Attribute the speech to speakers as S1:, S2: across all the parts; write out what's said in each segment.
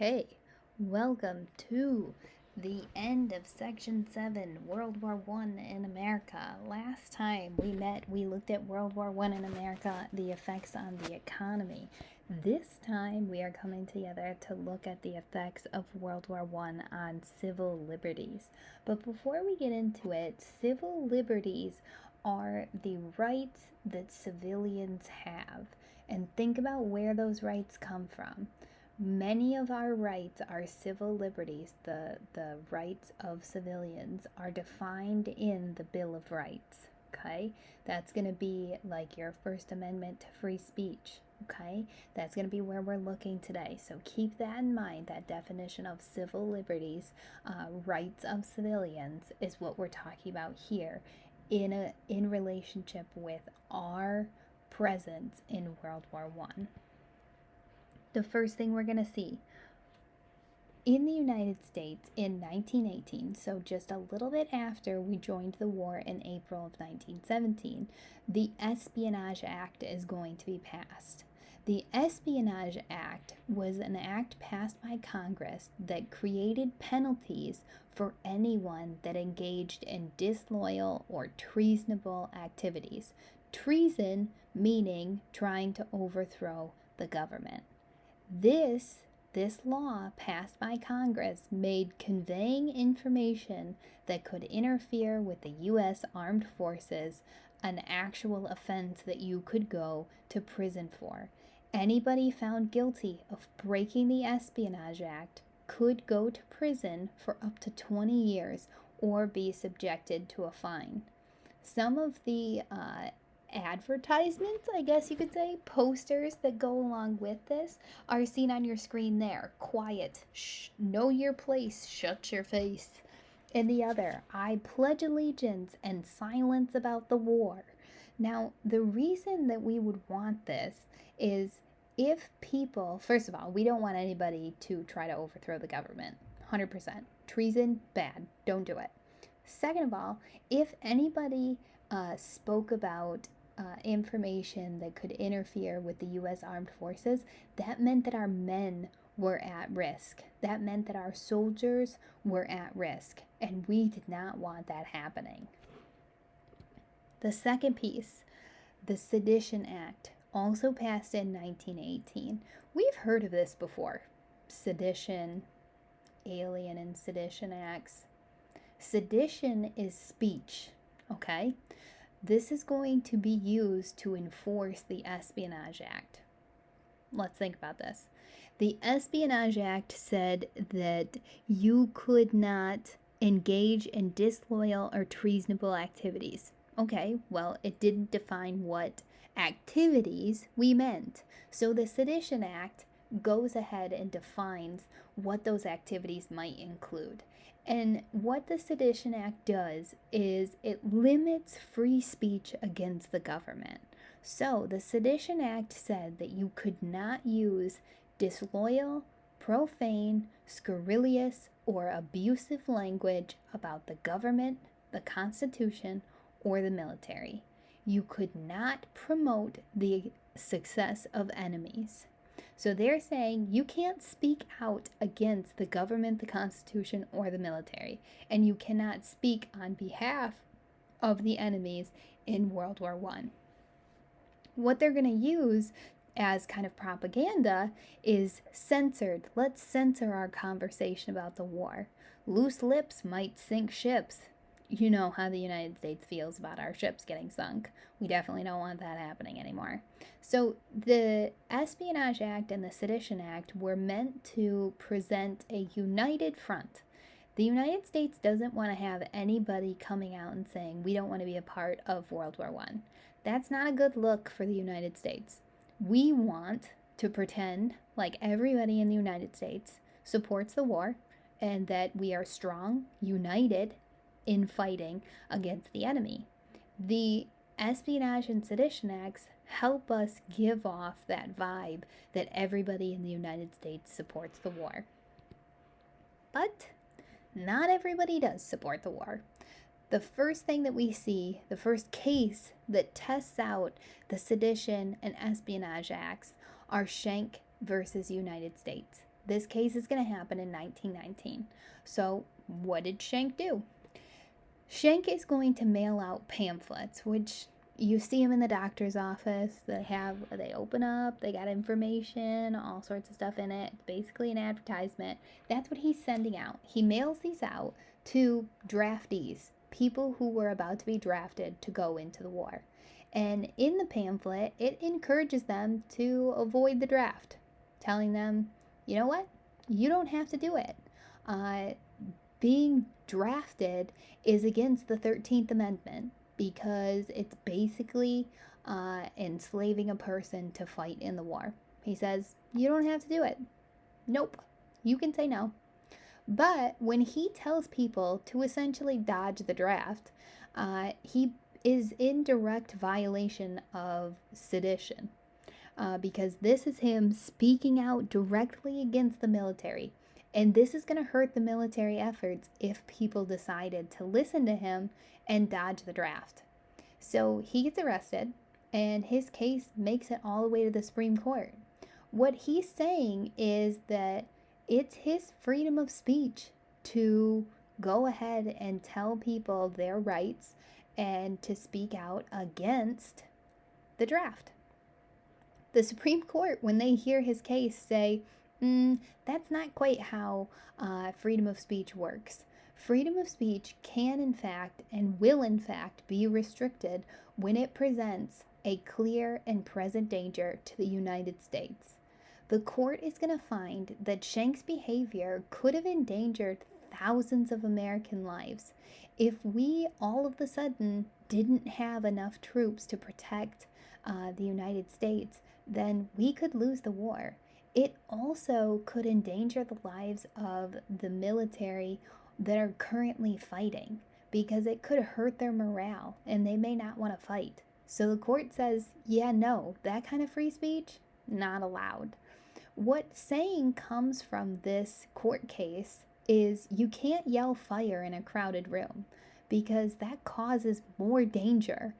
S1: Okay, welcome to the end of Section 7, World War One in America. Last time we met, we looked at World War One in America, the effects on the economy. This time we are coming together to look at the effects of World War One on civil liberties. But before we get into it, civil liberties are the rights that civilians have. And think about where those rights come from. Many of our rights, our civil liberties, the rights of civilians, are defined in the Bill of Rights. Okay, that's going to be like your First Amendment to free speech. Okay, that's going to be where we're looking today. So keep that in mind. That definition of civil liberties, rights of civilians, is what we're talking about here in relationship with our presence in World War One. The first thing we're going to see in the United States in 1918, so just a little bit after we joined the war in April of 1917, the Espionage Act is going to be passed. The Espionage Act was an act passed by Congress that created penalties for anyone that engaged in disloyal or treasonable activities. Treason meaning trying to overthrow the government. This law passed by Congress made conveying information that could interfere with the U.S. Armed Forces an actual offense that you could go to prison for. Anybody found guilty of breaking the Espionage Act could go to prison for up to 20 years or be subjected to a fine. Some of the advertisements, I guess you could say, posters that go along with this are seen on your screen there. Quiet, shh, know your place, shut your face. And the other, I pledge allegiance and silence about the war. Now, the reason that we would want this is if people, first of all, we don't want anybody to try to overthrow the government. 100%. Treason, bad. Don't do it. Second of all, if anybody spoke about information that could interfere with the U.S. Armed Forces, that meant that our men were at risk. That meant that our soldiers were at risk, and we did not want that happening. The second piece, the Sedition Act, also passed in 1918. We've heard of this before. Sedition, Alien and Sedition Acts. Sedition is speech, okay? This is going to be used to enforce the Espionage Act. Let's think about this. The Espionage Act said that you could not engage in disloyal or treasonable activities. Okay, well, it didn't define what activities we meant. So the Sedition Act goes ahead and defines what those activities might include. And what the Sedition Act does is it limits free speech against the government. So the Sedition Act said that you could not use disloyal, profane, scurrilous, or abusive language about the government, the Constitution, or the military. You could not promote the success of enemies. So they're saying you can't speak out against the government, the Constitution, or the military, and you cannot speak on behalf of the enemies in World War I. What they're going to use as kind of propaganda is censored. Let's censor our conversation about the war. Loose lips might sink ships. You know how the United States feels about our ships getting sunk. We definitely don't want that happening anymore. So the Espionage Act and the Sedition Act were meant to present a united front. The United States doesn't want to have anybody coming out and saying we don't want to be a part of World War I. That's not a good look for the United States. We want to pretend like everybody in the United States supports the war and that we are strong, united in fighting against the enemy. The Espionage and Sedition Acts help us give off that vibe that everybody in the United States supports the war. But not everybody does support the war. The first thing that we see, the first case that tests out the Sedition and Espionage Acts are Schenck versus United States. This case is going to happen in 1919. So, what did Schenck do? Schenck is going to mail out pamphlets, which you see them in the doctor's office. They open up, they got information, all sorts of stuff in it. It's basically an advertisement. That's what he's sending out. He mails these out to draftees, people who were about to be drafted to go into the war. And in the pamphlet, it encourages them to avoid the draft, telling them, you know what? You don't have to do it. Being drafted is against the 13th Amendment because it's basically enslaving a person to fight in the war. He says, you don't have to do it. Nope. You can say no. But when he tells people to essentially dodge the draft, he is in direct violation of sedition because this is him speaking out directly against the military. And this is going to hurt the military efforts if people decided to listen to him and dodge the draft. So he gets arrested, and his case makes it all the way to the Supreme Court. What he's saying is that it's his freedom of speech to go ahead and tell people their rights and to speak out against the draft. The Supreme Court, when they hear his case, say, that's not quite how freedom of speech works. Freedom of speech can, in fact, and will, in fact, be restricted when it presents a clear and present danger to the United States. The court is going to find that Schenck's behavior could have endangered thousands of American lives if we all of a sudden didn't have enough troops to protect the United States. Then we could lose the war. It also could endanger the lives of the military that are currently fighting because it could hurt their morale and they may not want to fight. So the court says, yeah, no, that kind of free speech, not allowed. What saying comes from this court case is you can't yell fire in a crowded room because that causes more danger.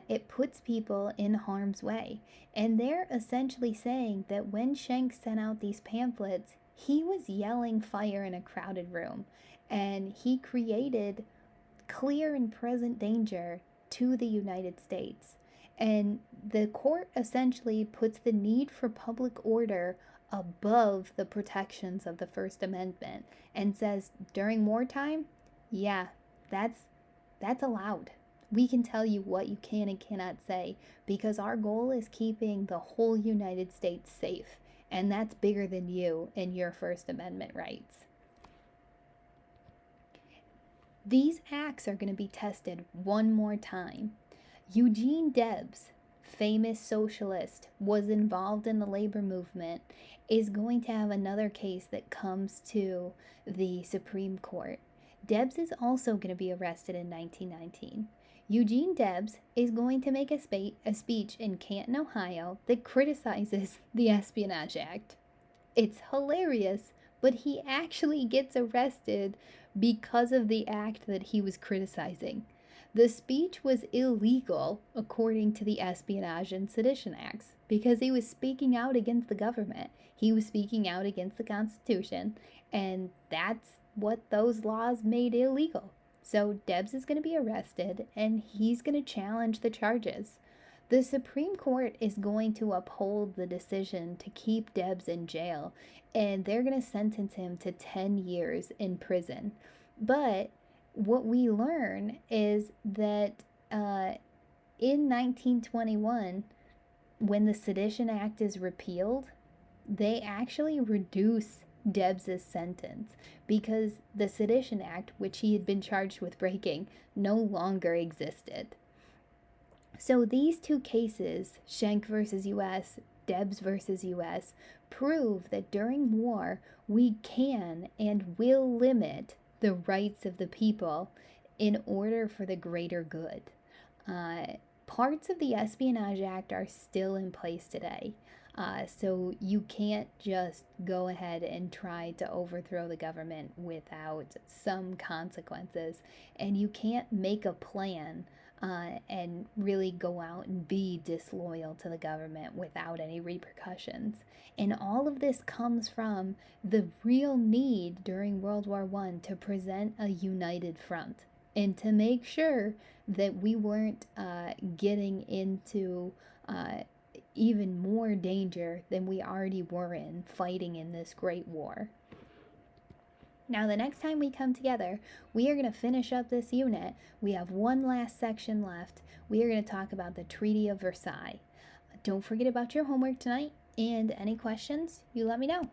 S1: It puts people in harm's way. And they're essentially saying that when Schenck sent out these pamphlets, he was yelling fire in a crowded room. And he created clear and present danger to the United States. And the court essentially puts the need for public order above the protections of the First Amendment and says during wartime, yeah, that's allowed. We can tell you what you can and cannot say because our goal is keeping the whole United States safe, and that's bigger than you and your First Amendment rights. These acts are going to be tested one more time. Eugene Debs, famous socialist, was involved in the labor movement, is going to have another case that comes to the Supreme Court. Debs is also going to be arrested in 1919. Eugene Debs is going to make a speech in Canton, Ohio that criticizes the Espionage Act. It's hilarious, but he actually gets arrested because of the act that he was criticizing. The speech was illegal according to the Espionage and Sedition Acts because he was speaking out against the government. He was speaking out against the Constitution, and that's what those laws made illegal. So Debs is going to be arrested, and he's going to challenge the charges. The Supreme Court is going to uphold the decision to keep Debs in jail, and they're going to sentence him to 10 years in prison. But what we learn is that in 1921, when the Sedition Act is repealed, they actually reduce Debs' sentence because the Sedition Act, which he had been charged with breaking, no longer existed. So these two cases, Schenck versus U.S., Debs versus U.S., prove that during war we can and will limit the rights of the people in order for the greater good. Parts of the Espionage Act are still in place today. So you can't just go ahead and try to overthrow the government without some consequences. And you can't make a plan and really go out and be disloyal to the government without any repercussions. And all of this comes from the real need during World War I to present a united front and to make sure that we weren't getting into even more danger than we already were in fighting in this great war. Now, the next time we come together, we are going to finish up this unit. We have one last section left. We are going to talk about the Treaty of Versailles. Don't forget about your homework tonight, and any questions, you let me know.